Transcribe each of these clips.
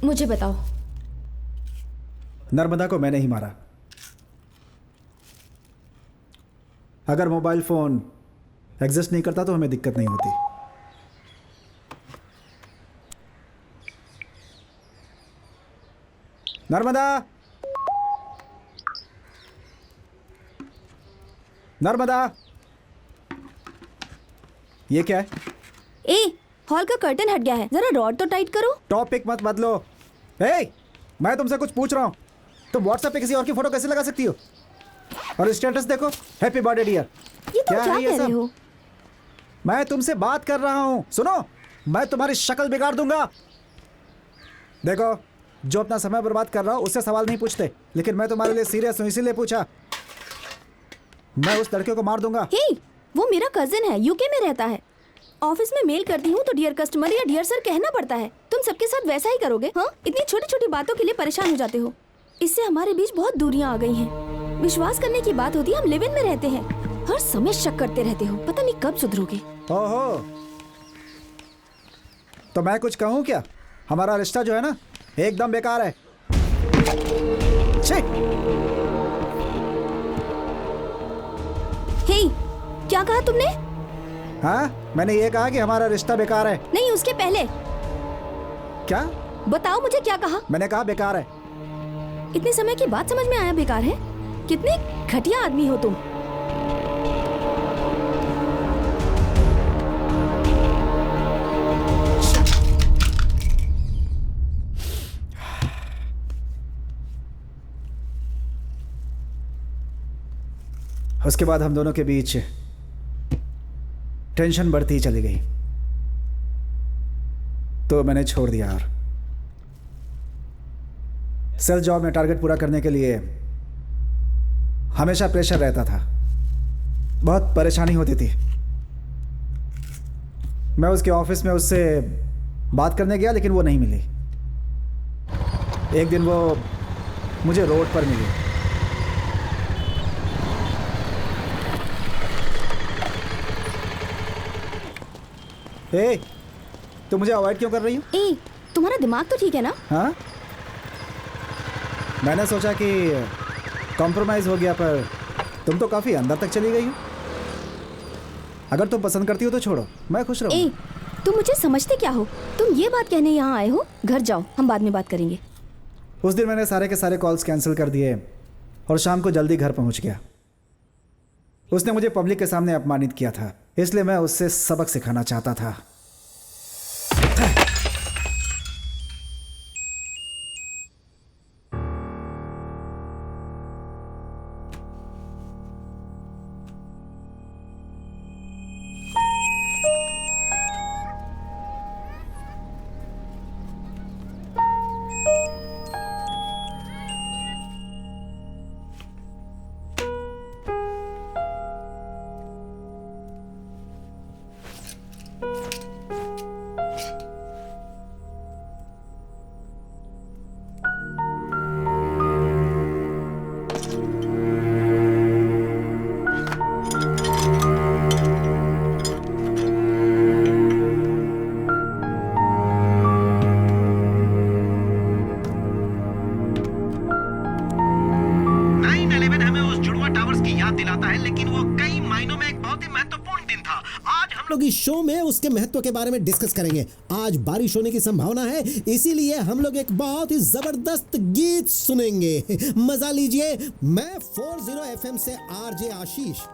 मुझे बताओ। नर्मदा को मैंने ही मारा। अगर मोबाइल फोन एग्जिस्ट नहीं करता तो हमें दिक्कत नहीं होती। नर्मदा, नर्मदा, ये क्या है? ए, हॉल का कर्टन हट गया है, जरा रॉड तो टाइट करो। टॉपिक मत बदलो। हे, मैं तुमसे कुछ पूछ रहा हूँ। तुम व्हाट्सएप पे किसी और की फोटो कैसे लगा सकती हो? और स्टेटस देखो, हैप्पी बर्थडे डियर। ये तुम क्या कह रहे हो? मैं तुमसे बात कर रहा हूँ, सुनो। मैं तुम्हारी शक्ल बिगाड़ दूंगा। देखो, जो अपना समय बर्बाद कर रहा हो उससे सवाल नहीं पूछते, लेकिन मैं तुम्हारे लिए सीरियस हूँ, इसीलिए पूछा। मैं उस लड़के को मार दूंगा। हे, वो मेरा कजिन है, यूके में रहता है। ऑफिस में मेल करती हूँ तो डियर कस्टमर या डियर सर कहना पड़ता है। तुम सबके साथ वैसा ही करोगे? हाँ, इतनी छोटी छोटी बातों के लिए परेशान हो जाते हो। इससे हमारे बीच बहुत दूरियां आ गई हैं। विश्वास करने की बात होती है, हम लिव इन में रहते हैं। हर समय शक करते रहते हो, पता नहीं कब सुधरोगे। ओहो, तो मैं कुछ कहूँ क्या? हमारा रिश्ता जो है ना, एकदम बेकार है। छी! हे, क्या कहा तुमने? हाँ, मैंने ये कहा कि हमारा रिश्ता बेकार है। नहीं, उसके पहले। क्या? बताओ मुझे, क्या कहा? मैंने कहा बेकार है। इतने समय के बाद समझ में आया बेकार है? कितने घटिया आदमी हो तुम। उसके बाद हम दोनों के बीच टेंशन बढ़ती ही चली गई, तो मैंने छोड़ दिया। और सेल्स जॉब में टारगेट पूरा करने के लिए हमेशा प्रेशर रहता था, बहुत परेशानी होती थी। मैं उसके ऑफिस में उससे बात करने गया, लेकिन वो नहीं मिली। एक दिन वो मुझे रोड पर मिली। ए, तुम मुझे अवॉइड क्यों कर रही हो? ए, तुम्हारा दिमाग तो ठीक है ना? हाँ, मैंने सोचा कि कॉम्प्रोमाइज़ हो गया, पर तुम तो काफ़ी अंदर तक चली गई हो। अगर तुम पसंद करती हो तो छोड़ो, मैं खुश रहूँ। ए, तुम मुझे समझते क्या हो? तुम ये बात कहने यहाँ आए हो? घर जाओ, हम बाद में बात करेंगे। उस दिन मैंने सारे के सारे कॉल्स कैंसिल कर दिए और शाम को जल्दी घर पहुँच गया। उसने मुझे पब्लिक के सामने अपमानित किया था, इसलिए मैं उससे सबक सिखाना चाहता था। इस शो में उसके महत्व के बारे में डिस्कस करेंगे। आज बारिश होने की संभावना है, इसीलिए हम लोग एक बहुत ही जबरदस्त गीत सुनेंगे। मजा लीजिए। मैं 40 FM से आरजे आशीष।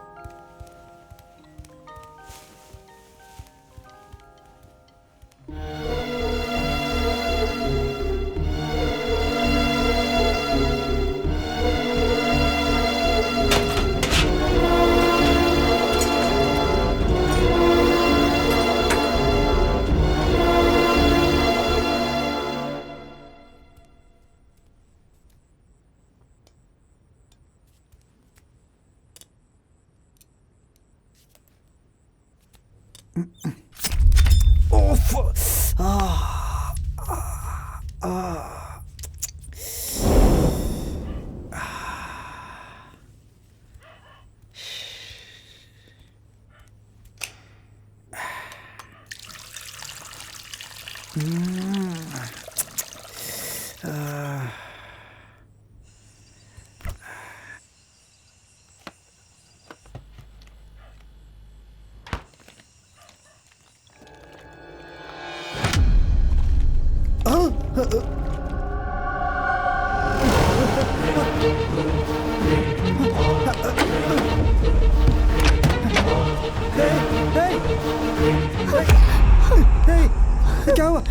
क्या हुआ?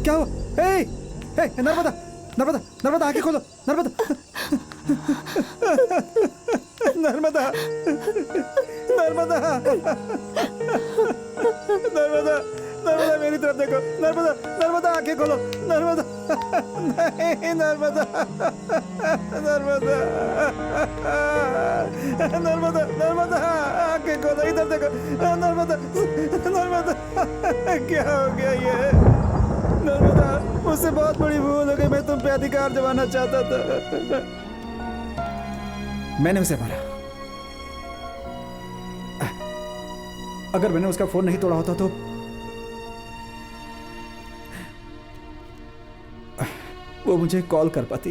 क्या हुआ? नर्मदा, नर्मदा, नर्मदा, आंखें खोलो, नर्मदा, नर्मदा, नर्मदा, नर्मदा, नर्मदा, मेरी तरफ देखो, नर्मदा, नर्मदा, आंखें खोलो, नर्मदा, नहीं, नर्मदा, नर्मदा, नर्मदा, नर्मदा, आंखें खोलो, इधर देखो, नर्मदा, नर्मदा, क्या हो गया ये? नर्मदा, मुझसे बहुत बड़ी भूल हो गई, मैं तुम पे अधिकार जमाना चाहता था। मैंने उसे मारा। अगर मैंने उसका फोन नहीं तोड़ा होता तो वो मुझे कॉल कर पाती।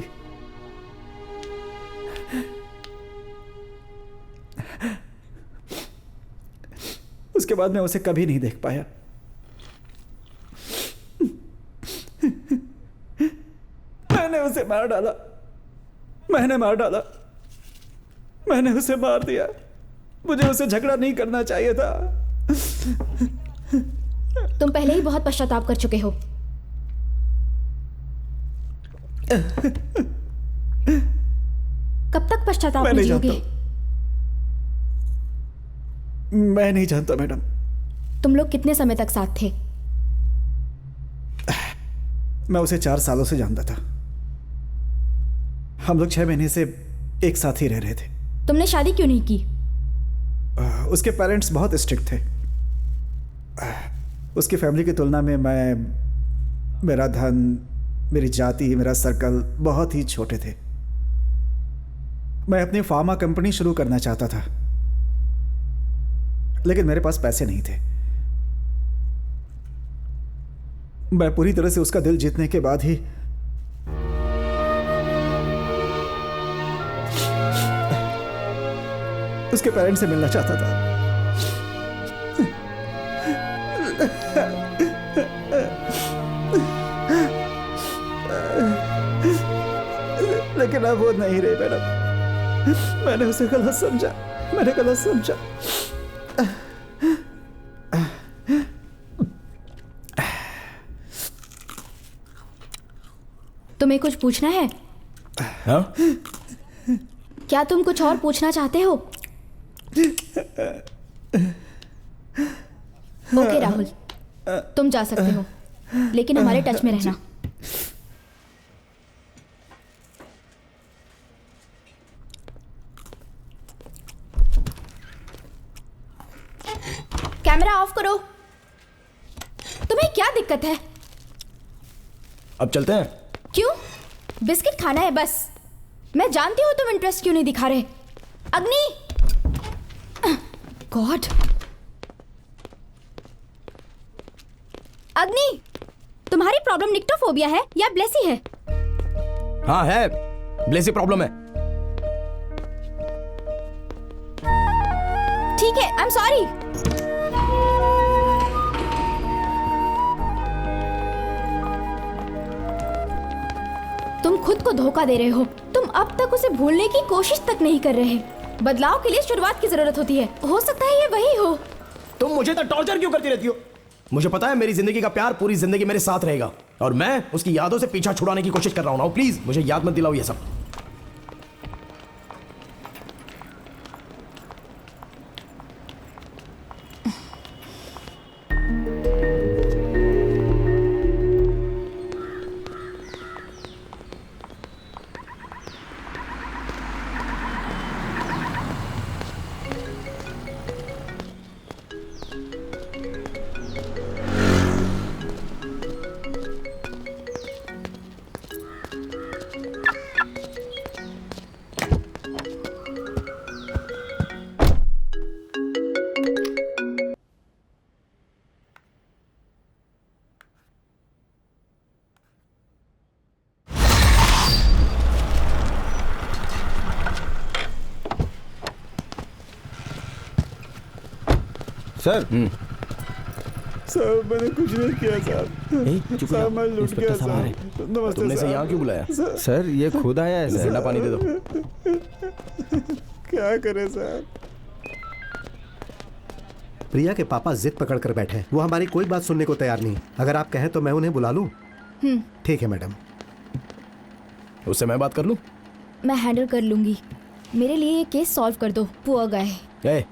उसके बाद मैं उसे कभी नहीं देख पाया। मैंने उसे मार डाला, मैंने मार डाला, मैंने उसे मार दिया। मुझे उसे झगड़ा नहीं करना चाहिए था। तुम पहले ही बहुत पश्चाताप कर चुके हो। कब तक पश्चाताप मैं में नहीं जियोगे? जानता। मैं नहीं जानता मैडम। तुम लोग कितने समय तक साथ थे? मैं उसे 4 सालों से जानता था। हम लोग 6 महीने से एक साथ ही रह रहे थे। तुमने शादी क्यों नहीं की? उसके पेरेंट्स बहुत स्ट्रिक्ट थे। उसकी फैमिली की तुलना में मेरा धन, मेरी जाति, मेरा सर्कल बहुत ही छोटे थे। मैं अपनी फार्मा कंपनी शुरू करना चाहता था, लेकिन मेरे पास पैसे नहीं थे। मैं पूरी तरह से उसका दिल जीतने के बाद ही उसके पेरेंट्स से मिलना चाहता था। लेकिन अब वो नहीं रही मैडम। मैंने उसे गलत समझा, मैंने गलत समझा। तुम्हें कुछ पूछना है? हाँ? क्या तुम कुछ और पूछना चाहते हो? ओके राहुल, तुम जा सकते हो, लेकिन हमारे टच में रहना। कैमरा ऑफ करो। तुम्हें क्या दिक्कत है? अब चलते हैं। क्यों? बिस्किट खाना है बस। मैं जानती हूँ तुम इंटरेस्ट क्यों नहीं दिखा रहे। अग्नि, गॉड, अग्नि, तुम्हारी प्रॉब्लम निक्टोफोबिया है या ब्लेसी है? हाँ है, ब्लेसी प्रॉब्लम है। ठीक है, आई एम सॉरी। तुम खुद को धोखा दे रहे हो। तुम अब तक उसे भूलने की कोशिश तक नहीं कर रहे। बदलाव के लिए शुरुआत की जरूरत होती है। हो सकता है ये वही हो। तुम मुझे तो टॉर्चर क्यों करती रहती हो? मुझे पता है मेरी जिंदगी का प्यार पूरी जिंदगी मेरे साथ रहेगा, और मैं उसकी यादों से पीछा छुड़ाने की कोशिश कर रहा हूँ ना। प्लीज मुझे याद मत दिलाओ ये सब। साहब मैंने कुछ नहीं किया साहब। चुप साहब मैं लूट गया साहब। नमस्ते तुमने से साहब। यहाँ क्यों बुलाया? सर ये खुद आया है सर। ठंडा पानी दे दो। क्या करे साहब? प्रिया के पापा जिद पकड़ कर बैठे हैं। वो हमारी कोई बात सुनने को तैयार नहीं। अगर आप कहें तो मैं उन्हें बुला लूं। ठीक है मैडम। उससे मैं बात कर लूं? मैं हैंडल कर लूंगी। मेरे लिए ये केस सॉल्व कर दो, पुअर गाय। ए,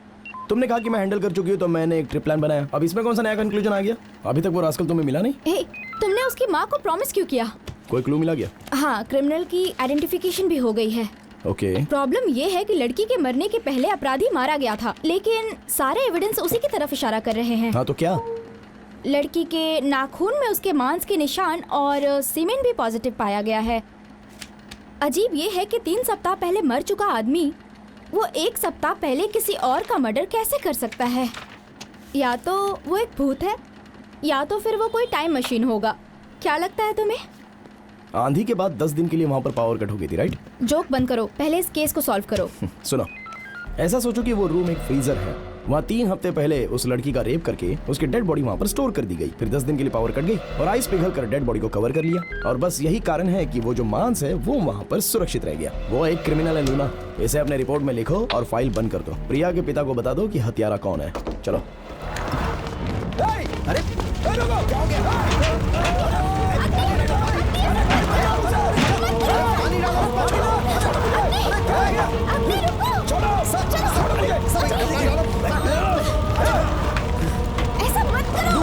तुमने कहा कि मैं हैंडल कर चुकी हूँ तो मैंने एक ट्रिप प्लान बनाया। अब इसमें कौन सा नया कंक्लूजन आ गया? अभी तक वो रास्कल तुम्हें मिला नहीं? हे, तुमने उसकी माँ को प्रॉमिस क्यों किया? कोई क्लू मिला गया? हाँ, क्रिमिनल की आइडेंटिफिकेशन भी हो गई है। ओके। प्रॉब्लम ये है कि लड़की के मरने के पहले अपराधी मारा गया था, लेकिन सारे एविडेंस उसी की तरफ इशारा कर रहे हैं। हाँ तो क्या? लड़की के नाखून में उसके मांस के निशान और सीमेंट भी पॉजिटिव पाया गया है। अजीब ये है कि 3 सप्ताह पहले मर चुका आदमी वो 1 सप्ताह पहले किसी और का मर्डर कैसे कर सकता है? या तो वो एक भूत है या तो फिर वो कोई टाइम मशीन होगा। क्या लगता है तुम्हें? आंधी के बाद 10 दिन के लिए वहां पर पावर कट हो गई थी, राइट? जोक बंद करो, पहले इस केस को सॉल्व करो। सुनो, ऐसा सोचो कि वो रूम एक फ्रीजर है। वहाँ 3 हफ्ते पहले उस लड़की का रेप करके उसकी डेड बॉडी वहाँ पर स्टोर कर दी गई। फिर 10 दिन के लिए पावर कट गई और आइस पिघल कर डेड बॉडी को कवर कर लिया। और बस यही कारण है कि वो जो मांस है वो वहाँ पर सुरक्षित रह गया। वो एक क्रिमिनल है लूना। इसे अपने रिपोर्ट में लिखो और फाइल बंद कर दो। प्रिया के पिता को बता दो कि हत्यारा कौन है। चलो। ऐसा मत करो।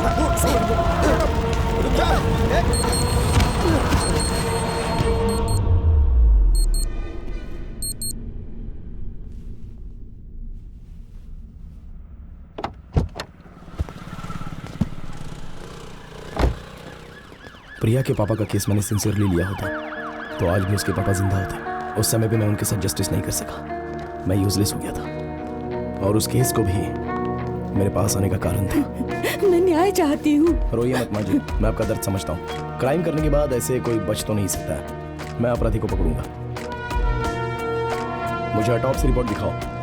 प्रिया के पापा का केस मैंने सिंसियरली लिया होता तो आज भी उसके पापा जिंदा होते। उस समय भी मैं उनके साथ जस्टिस नहीं कर सका। मैं यूजलेस हो गया था और उस केस को भी मेरे पास आने का कारण था। मैं न्याय चाहती हूँ। रोइए मत माँ जी, मैं आपका दर्द समझता हूँ। क्राइम करने के बाद ऐसे कोई बच तो नहीं सकता है। मैं अपराधी को पकड़ूंगा। मुझे ऑटोप्सी रिपोर्ट दिखाओ।